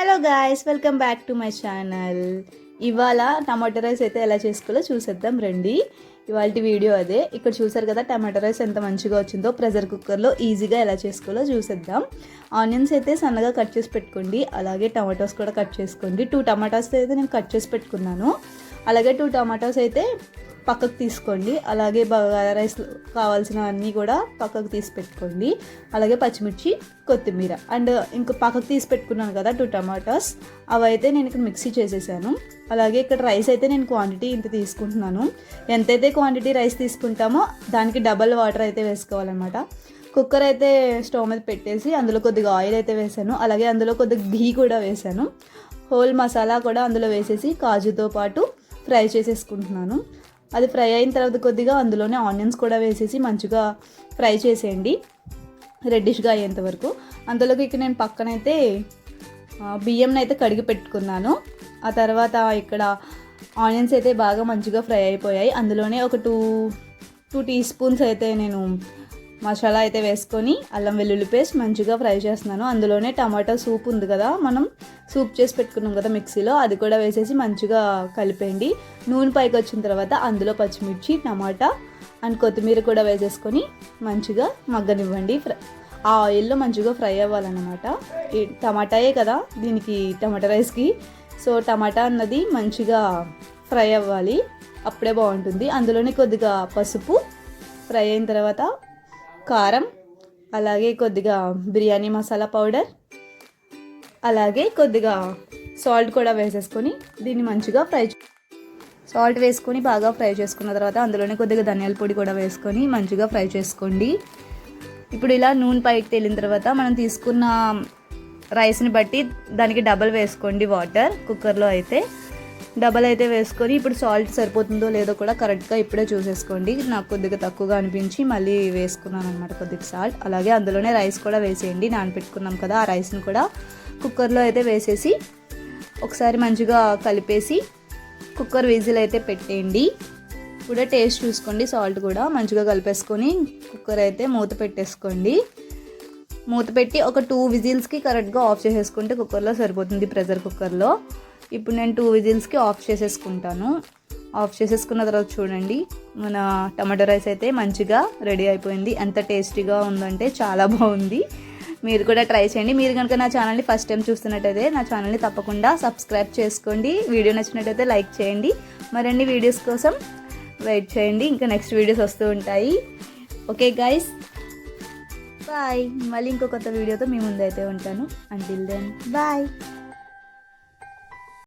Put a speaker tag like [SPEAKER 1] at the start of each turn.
[SPEAKER 1] Hello guys, welcome back to my channel. ఇవాళ tomato rice అయితే ఎలా చేసుకోవాలో చూసేద్దాం రండి. ఇవాళ వీడియో అదే. ఇక్కడ చూసారు కదా టమాటో రైస్ ఎంత మంచిగా వచ్చిందో. ప్రెషర్ కుక్కర్లో ఈజీగా ఎలా చేసుకోవాలో చూసేద్దాం. ఆనియన్స్ అయితే సన్నగా కట్ చేసి పెట్టుకోండి. అలాగే టమాటోస్ కూడా కట్ చేసుకోండి. 2 టమాటోస్ అయితే నేను కట్ చేసి పెట్టుకున్నాను. అలాగే 2 టమాటోస్ అయితే పక్కకు తీసుకోండి. అలాగే బగారా రైస్ కావాల్సినవన్నీ కూడా పక్కకు తీసి పెట్టుకోండి. అలాగే పచ్చిమిర్చి, కొత్తిమీర అండ్ ఇంకా పక్కకు తీసి పెట్టుకున్నాను కదా 2 టమాటాస్, అవి అయితే నేను ఇక్కడ మిక్సీ చేసేసాను. అలాగే ఇక్కడ రైస్ అయితే నేను క్వాంటిటీ ఇంత తీసుకుంటున్నాను. ఎంతైతే క్వాంటిటీ రైస్ తీసుకుంటామో దానికి డబల్ వాటర్ అయితే వేసుకోవాలన్నమాట. కుక్కర్ అయితే స్టవ్ మీద పెట్టేసి అందులో కొద్దిగా ఆయిల్ అయితే వేసాను. అలాగే అందులో కొద్దిగా ఘీ కూడా వేసాను. హోల్ మసాలా కూడా అందులో వేసేసి కాజుతో పాటు ఫ్రై చేసేసుకుంటున్నాను. అది ఫ్రై అయిన తర్వాత కొద్దిగా అందులోనే ఆనియన్స్ కూడా వేసేసి మంచిగా ఫ్రై చేసేయండి రెడ్డిష్గా అయ్యేంత వరకు. అందులోకి ఇక్కడ నేను పక్కనైతే బియ్యంని అయితే కడిగి పెట్టుకున్నాను. ఆ తర్వాత ఇక్కడ ఆనియన్స్ అయితే బాగా మంచిగా ఫ్రై అయిపోయాయి. అందులోనే ఒక 2 టీ స్పూన్స్ అయితే నేను మసాలా అయితే వేసుకొని అల్లం వెల్లుల్లి పేస్ట్ మంచిగా ఫ్రై చేస్తున్నాను. అందులోనే టమాటా సూప్ ఉంది కదా, మనం సూప్ చేసి పెట్టుకున్నాం కదా మిక్సీలో, అది కూడా వేసేసి మంచిగా కలిపేయండి. నూనె పైకి వచ్చిన తర్వాత అందులో పచ్చిమిర్చి, టమాటా అండ్ కొత్తిమీర కూడా వేసేసుకొని మంచిగా మగ్గనివ్వండి. ఆ ఆయిల్లో మంచిగా ఫ్రై అవ్వాలన్నమాట. ఈ టమాటాయే కదా దీనికి, టమాటా రైస్కి. సో టమాటా అన్నది మంచిగా ఫ్రై అవ్వాలి, అప్పుడే బాగుంటుంది. అందులోనే కొద్దిగా పసుపు, ఫ్రై అయిన తర్వాత కారం, అలాగే కొద్దిగా బిర్యానీ మసాలా పౌడర్, అలాగే కొద్దిగా సాల్ట్ కూడా వేసేసుకొని దీన్ని మంచిగా సాల్ట్ వేసుకొని బాగా ఫ్రై చేసుకున్న తర్వాత అందులోనే కొద్దిగా ధనియాల పొడి కూడా వేసుకొని మంచిగా ఫ్రై చేసుకోండి. ఇప్పుడు ఇలా నూనె పైకి తేలిన తర్వాత మనం తీసుకున్న రైస్ని బట్టి దానికి డబల్ వేసుకోండి వాటర్. కుక్కర్లో అయితే డబల్ అయితే వేసుకొని ఇప్పుడు సాల్ట్ సరిపోతుందో లేదో కూడా కరెక్ట్గా ఇప్పుడే చూసేసుకోండి. నాకు కొద్దిగా తక్కువగా అనిపించి మళ్ళీ వేసుకున్నాను అనమాట కొద్దిగా సాల్ట్. అలాగే అందులోనే రైస్ కూడా వేసేయండి. నానబెట్టుకున్నాం కదా, ఆ రైస్ని కూడా కుక్కర్లో అయితే వేసేసి ఒకసారి మంచిగా కలిపేసి కుక్కర్ విజిల్ అయితే పెట్టేయండి. కూడా టేస్ట్ చూసుకోండి, సాల్ట్ కూడా మంచిగా కలిపేసుకొని కుక్కర్ అయితే మూత పెట్టేసుకోండి. మూత పెట్టి ఒక 2 విజిల్స్కి కరెక్ట్గా ఆఫ్ చేసేసుకుంటే కుక్కర్లో సరిపోతుంది, ప్రెషర్ కుక్కర్లో. ఇప్పుడు నేను 2 విజిల్స్కి ఆఫ్ చేసేసుకుంటాను. ఆఫ్ చేసేసుకున్న తర్వాత చూడండి, మన టమాటో రైస్ అయితే మంచిగా రెడీ అయిపోయింది. ఎంత టేస్టీగా ఉందంటే చాలా బాగుంది. మీరు కూడా ట్రై చేయండి. మీరు కనుక నా ఛానల్ని ఫస్ట్ టైం చూస్తున్నట్టయితే నా ఛానల్ని తప్పకుండా సబ్స్క్రైబ్ చేసుకోండి. వీడియో నచ్చినట్టయితే లైక్ చేయండి. మరిన్ని వీడియోస్ కోసం వెయిట్ చేయండి, ఇంకా నెక్స్ట్ వీడియోస్ వస్తూ ఉంటాయి. Okay guys, bye. మళ్ళీ ఇంకో కొత్త వీడియోతో మీ ముందైతే ఉంటాను. Until then bye.